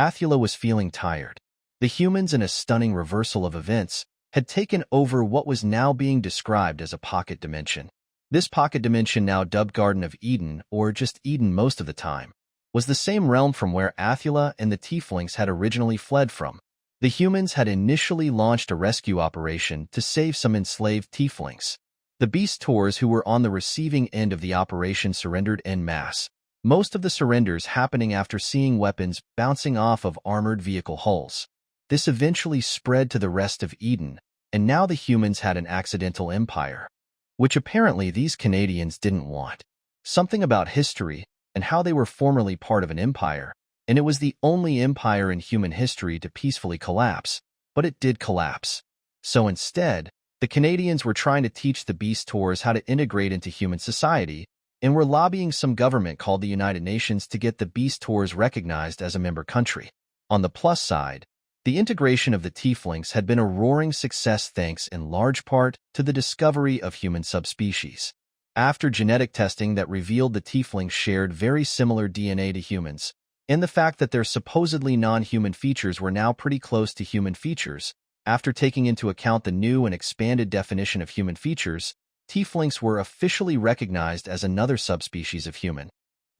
Athula was feeling tired. The humans, in a stunning reversal of events, had taken over what was now being described as a pocket dimension. This pocket dimension, now dubbed Garden of Eden, or just Eden most of the time, was the same realm from where Athula and the Tieflings had originally fled from. The humans had initially launched a rescue operation to save some enslaved Tieflings. The Beast Tours who were on the receiving end of the operation surrendered en masse, most of the surrenders happening after seeing weapons bouncing off of armored vehicle hulls. This eventually spread to the rest of Eden, and now the humans had an accidental empire, which apparently these Canadians didn't want. Something about history and how they were formerly part of an empire, and it was the only empire in human history to peacefully collapse, but it did collapse. So instead, the Canadians were trying to teach the Beast Tours how to integrate into human society, and were lobbying some government called the United Nations to get the Beast Tours recognized as a member country. On the plus side, the integration of the Tieflings had been a roaring success thanks in large part to the discovery of human subspecies. After genetic testing that revealed the Tieflings shared very similar DNA to humans, and the fact that their supposedly non-human features were now pretty close to human features, after taking into account the new and expanded definition of human features, Tieflings were officially recognized as another subspecies of human.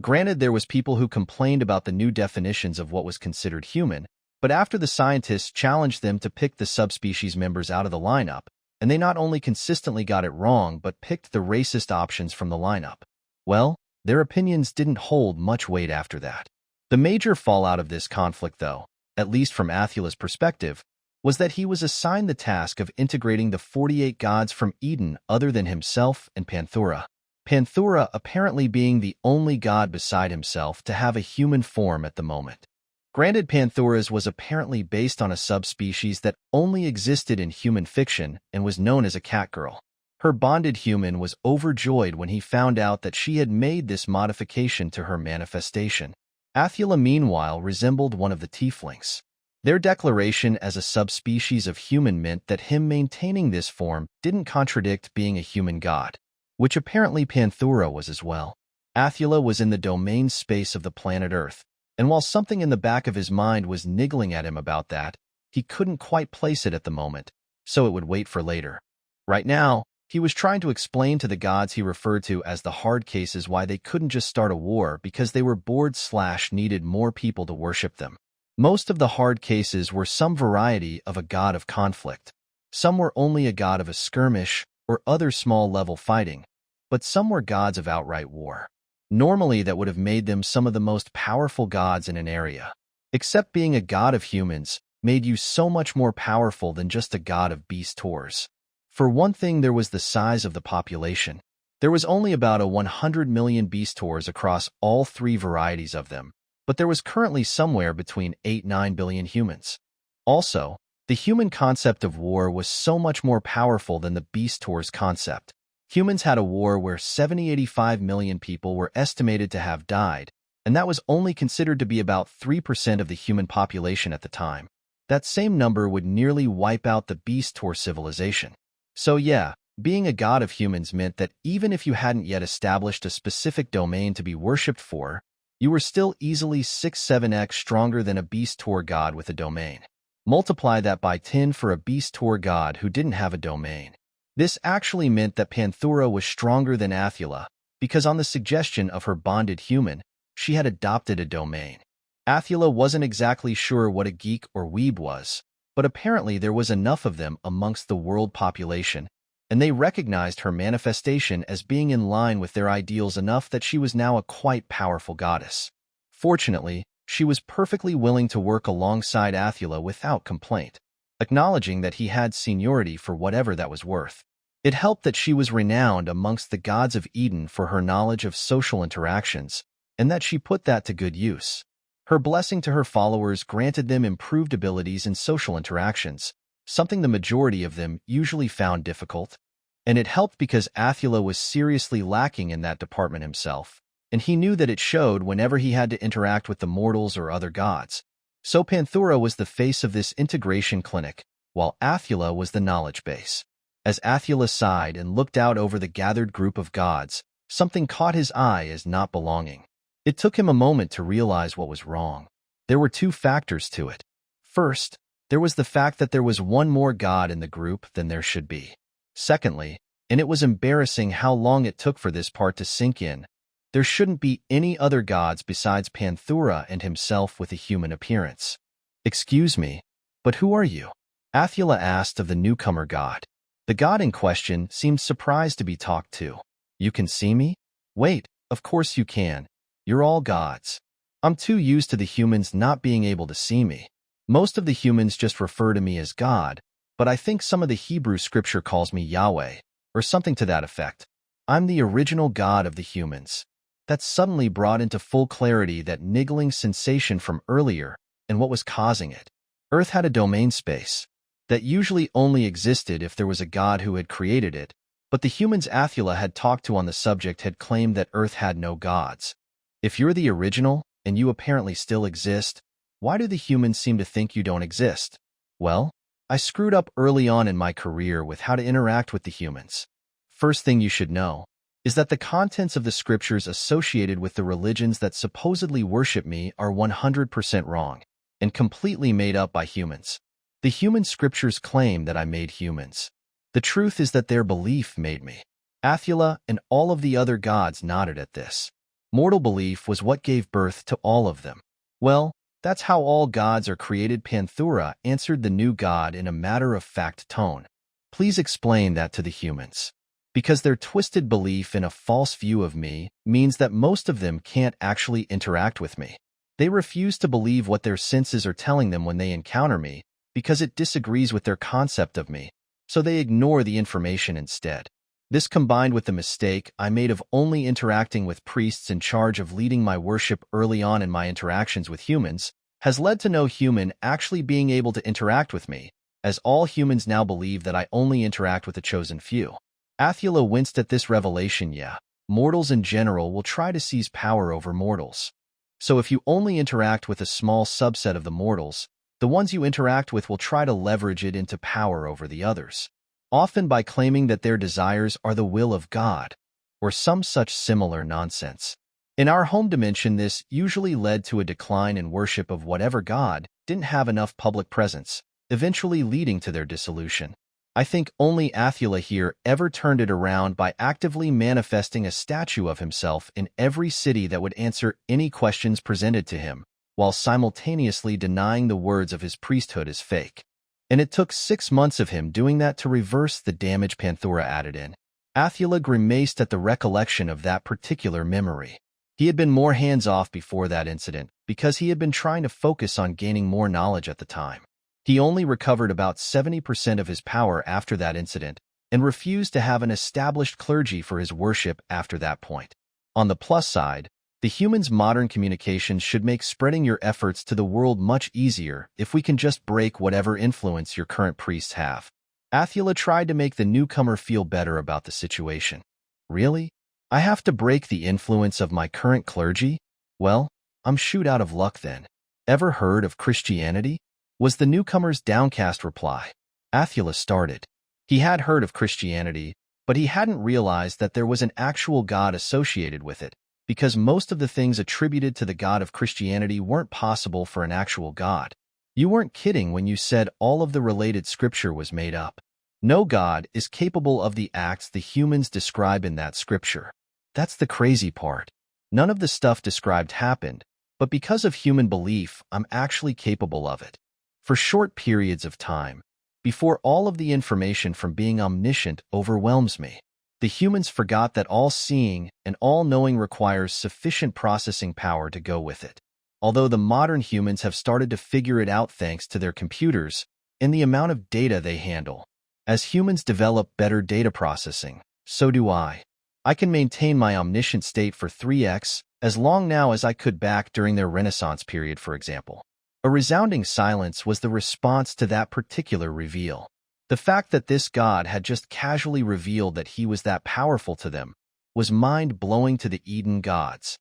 Granted, there was people who complained about the new definitions of what was considered human, but after the scientists challenged them to pick the subspecies members out of the lineup, and they not only consistently got it wrong but picked the racist options from the lineup, well, their opinions didn't hold much weight after that. The major fallout of this conflict, though, at least from Athula's perspective, was that he was assigned the task of integrating the 48 gods from Eden other than himself and Panthura. Panthura apparently being the only god beside himself to have a human form at the moment. Granted, Panthura's was apparently based on a subspecies that only existed in human fiction and was known as a catgirl. Her bonded human was overjoyed when he found out that she had made this modification to her manifestation. Athula, meanwhile, resembled one of the Tieflings. Their declaration as a subspecies of human meant that him maintaining this form didn't contradict being a human god, which apparently Panthura was as well. Athula was in the domain space of the planet Earth, and while something in the back of his mind was niggling at him about that, he couldn't quite place it at the moment, so it would wait for later. Right now, he was trying to explain to the gods he referred to as the hard cases why they couldn't just start a war because they were bored/needed more people to worship them. Most of the hard cases were some variety of a god of conflict. Some were only a god of a skirmish or other small-level fighting, but some were gods of outright war. Normally, that would have made them some of the most powerful gods in an area. Except being a god of humans made you so much more powerful than just a god of Beast Tours. For one thing, there was the size of the population. There was only about 100 million Beast Tours across all three varieties of them, but there was currently somewhere between 8–9 billion humans. Also, the human concept of war was so much more powerful than the Beast Tours concept. Humans had a war where 70–85 million people were estimated to have died, and that was only considered to be about 3% of the human population at the time. That same number would nearly wipe out the Beast Tour civilization. So yeah, being a god of humans meant that even if you hadn't yet established a specific domain to be worshipped for, you were still easily 6–7x stronger than a Beast Tour god with a domain. Multiply that by 10 for a Beast Tour god who didn't have a domain. This actually meant that Panthura was stronger than Athula, because on the suggestion of her bonded human, she had adopted a domain. Athula wasn't exactly sure what a geek or weeb was, but apparently there was enough of them amongst the world population, and they recognized her manifestation as being in line with their ideals enough that she was now a quite powerful goddess. Fortunately, she was perfectly willing to work alongside Athula without complaint, acknowledging that he had seniority for whatever that was worth. It helped that she was renowned amongst the gods of Eden for her knowledge of social interactions, and that she put that to good use. Her blessing to her followers granted them improved abilities in social interactions, something the majority of them usually found difficult. And it helped because Athula was seriously lacking in that department himself, and he knew that it showed whenever he had to interact with the mortals or other gods. So Panthura was the face of this integration clinic, while Athula was the knowledge base. As Athula sighed and looked out over the gathered group of gods, something caught his eye as not belonging. It took him a moment to realize what was wrong. There were two factors to it. First, there was the fact that there was one more god in the group than there should be. Secondly, and it was embarrassing how long it took for this part to sink in, there shouldn't be any other gods besides Panthura and himself with a human appearance. Excuse me, but who are you? Athula asked of the newcomer god. The god in question seemed surprised to be talked to. You can see me? Wait, of course you can. You're all gods. I'm too used to the humans not being able to see me. Most of the humans just refer to me as God, but I think some of the Hebrew scripture calls me Yahweh, or something to that effect. I'm the original God of the humans. That suddenly brought into full clarity that niggling sensation from earlier and what was causing it. Earth had a domain space that usually only existed if there was a god who had created it, but the humans Athula had talked to on the subject had claimed that Earth had no gods. If you're the original, and you apparently still exist, why do the humans seem to think you don't exist? Well, I screwed up early on in my career with how to interact with the humans. First thing you should know is that the contents of the scriptures associated with the religions that supposedly worship me are 100% wrong and completely made up by humans. The human scriptures claim that I made humans. The truth is that their belief made me. Athula and all of the other gods nodded at this. Mortal belief was what gave birth to all of them. Well, that's how all gods are created. Panthura answered the new god in a matter-of-fact tone. Please explain that to the humans. Because their twisted belief in a false view of me means that most of them can't actually interact with me. They refuse to believe what their senses are telling them when they encounter me because it disagrees with their concept of me, so they ignore the information instead. This combined with the mistake I made of only interacting with priests in charge of leading my worship early on in my interactions with humans has led to no human actually being able to interact with me, as all humans now believe that I only interact with a chosen few. Athula winced at this revelation. Yeah, mortals in general will try to seize power over mortals. So if you only interact with a small subset of the mortals, the ones you interact with will try to leverage it into power over the others, often by claiming that their desires are the will of God, or some such similar nonsense. In our home dimension, this usually led to a decline in worship of whatever god didn't have enough public presence, eventually leading to their dissolution. I think only Athula here ever turned it around by actively manifesting a statue of himself in every city that would answer any questions presented to him, while simultaneously denying the words of his priesthood as fake. And it took 6 months of him doing that to reverse the damage. Panthura added in. Athula grimaced at the recollection of that particular memory. He had been more hands-off before that incident because he had been trying to focus on gaining more knowledge at the time. He only recovered about 70% of his power after that incident and refused to have an established clergy for his worship after that point. On the plus side, the humans' modern communications should make spreading your efforts to the world much easier if we can just break whatever influence your current priests have. Athula tried to make the newcomer feel better about the situation. Really? I have to break the influence of my current clergy? Well, I'm shoot out of luck then. Ever heard of Christianity? Was the newcomer's downcast reply. Athula started. He had heard of Christianity, but he hadn't realized that there was an actual god associated with it, because most of the things attributed to the god of Christianity weren't possible for an actual god. You weren't kidding when you said all of the related scripture was made up. No god is capable of the acts the humans describe in that scripture. That's the crazy part. None of the stuff described happened, but because of human belief, I'm actually capable of it. For short periods of time, before all of the information from being omniscient overwhelms me. The humans forgot that all-seeing and all-knowing requires sufficient processing power to go with it. Although the modern humans have started to figure it out thanks to their computers and the amount of data they handle. As humans develop better data processing, so do I. I can maintain my omniscient state for 3x as long now as I could back during their Renaissance period, for example. A resounding silence was the response to that particular reveal. The fact that this god had just casually revealed that he was that powerful to them was mind-blowing to the Eden gods.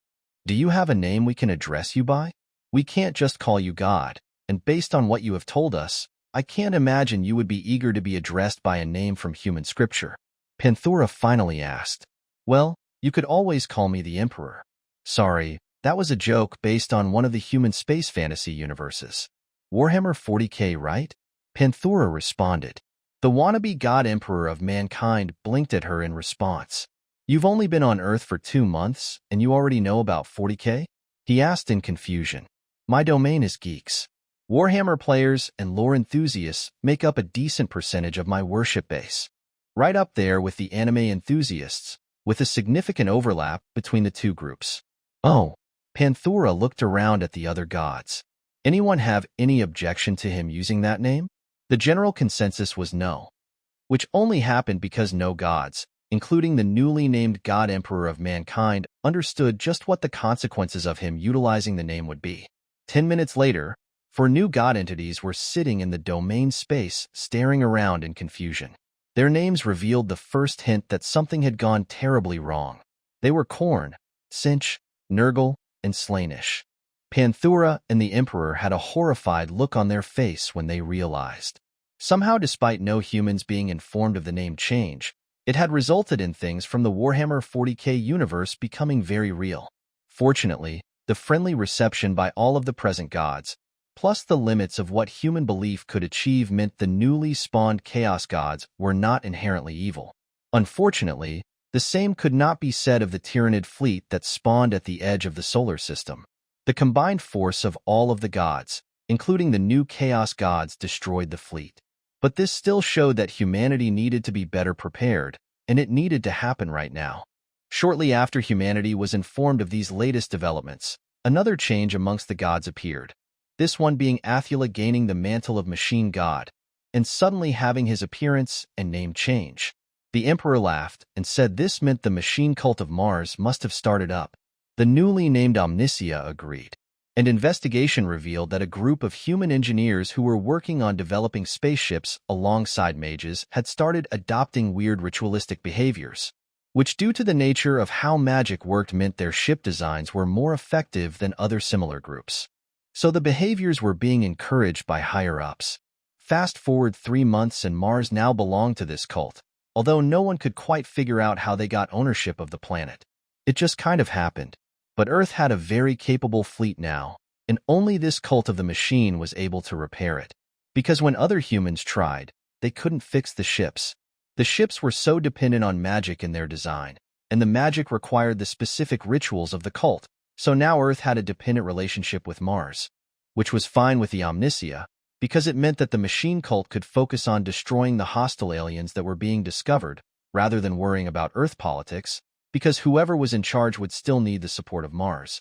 Do you have a name we can address you by? We can't just call you God, and based on what you have told us, I can't imagine you would be eager to be addressed by a name from human scripture. Panthura finally asked. Well, you could always call me the Emperor. Sorry, That was a joke based on one of the human space fantasy universes. Warhammer 40K, right? Panthura responded. The wannabe god emperor of mankind blinked at her in response. You've only been on Earth for 2 months, and you already know about 40K? He asked in confusion. My domain is geeks. Warhammer players and lore enthusiasts make up a decent percentage of my worship base. Right up there with the anime enthusiasts, with a significant overlap between the two groups. Oh, Panthura looked around at the other gods. Anyone have any objection to him using that name? The general consensus was no, which only happened because no gods, including the newly named God Emperor of Mankind, understood just what the consequences of him utilizing the name would be. 10 minutes later, 4 new god entities were sitting in the domain space, staring around in confusion. Their names revealed the first hint that something had gone terribly wrong. They were Korn, Cinch, Nurgle, and Slaanesh. Panthura and the Emperor had a horrified look on their face when they realized. Somehow, despite no humans being informed of the name change, it had resulted in things from the Warhammer 40K universe becoming very real. Fortunately, the friendly reception by all of the present gods, plus the limits of what human belief could achieve, meant the newly spawned Chaos Gods were not inherently evil. Unfortunately, the same could not be said of the Tyrannid fleet that spawned at the edge of the solar system. The combined force of all of the gods, including the new Chaos Gods, destroyed the fleet. But this still showed that humanity needed to be better prepared, and it needed to happen right now. Shortly after humanity was informed of these latest developments, another change amongst the gods appeared. This one being Athula gaining the mantle of Machine God, and suddenly having his appearance and name change. The Emperor laughed and said this meant the machine cult of Mars must have started up. The newly named Omnicia agreed, and investigation revealed that a group of human engineers who were working on developing spaceships alongside mages had started adopting weird ritualistic behaviors, which, due to the nature of how magic worked, meant their ship designs were more effective than other similar groups. So the behaviors were being encouraged by higher-ups. Fast forward 3 months and Mars now belonged to this cult, although no one could quite figure out how they got ownership of the planet. It just kind of happened. But Earth had a very capable fleet now, and only this cult of the machine was able to repair it. Because when other humans tried, they couldn't fix the ships. The ships were so dependent on magic in their design, and the magic required the specific rituals of the cult, so now Earth had a dependent relationship with Mars, which was fine with the Omnicia, because it meant that the machine cult could focus on destroying the hostile aliens that were being discovered, rather than worrying about Earth politics, because whoever was in charge would still need the support of Mars.